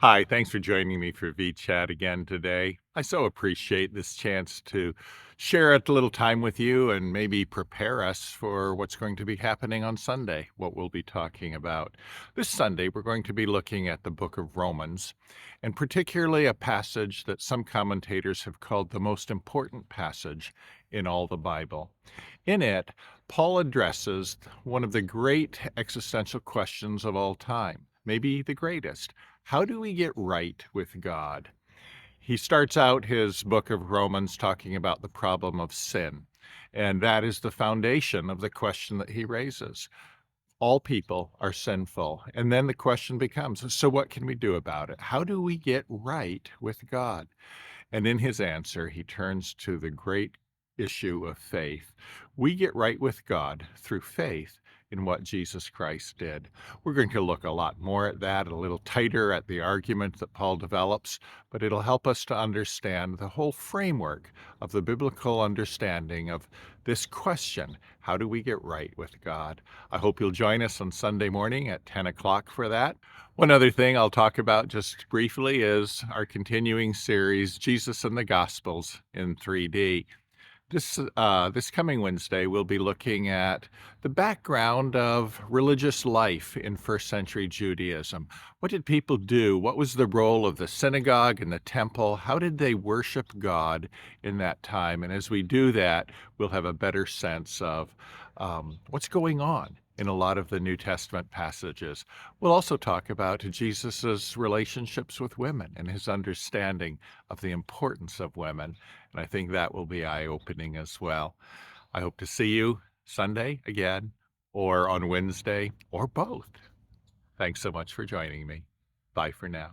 Hi, thanks for joining me for VChat again today. I so appreciate this chance to share a little time with you and maybe prepare us for what's going to be happening on Sunday, what we'll be talking about. This Sunday, we're going to be looking at the book of Romans, and particularly a passage that some commentators have called the most important passage in all the Bible. In it, Paul addresses one of the great existential questions of all time, maybe the greatest. How do we get right with God? He starts out his book of Romans talking about the problem of sin, and that is the foundation of the question that he raises. All people are sinful. And then the question becomes, so what can we do about it? How do we get right with God? And in his answer, he turns to the great issue of faith. We get right with God through faith in what Jesus Christ did. We're going to look a lot more at that, a little tighter at the argument that Paul develops, but it'll help us to understand the whole framework of the biblical understanding of this question: how do we get right with God? I hope you'll join us on Sunday morning at 10 o'clock for that. One other thing I'll talk about just briefly is our continuing series, Jesus and the Gospels in 3D. This coming Wednesday, we'll be looking at the background of religious life in first century Judaism. What did people do? What was the role of the synagogue and the temple? How did they worship God in that time? And as we do that, we'll have a better sense of what's going on in a lot of the New Testament passages. We'll also talk about Jesus's relationships with women and his understanding of the importance of women. And I think that will be eye-opening as well. I hope to see you Sunday again, or on Wednesday, or both. Thanks so much for joining me. Bye for now.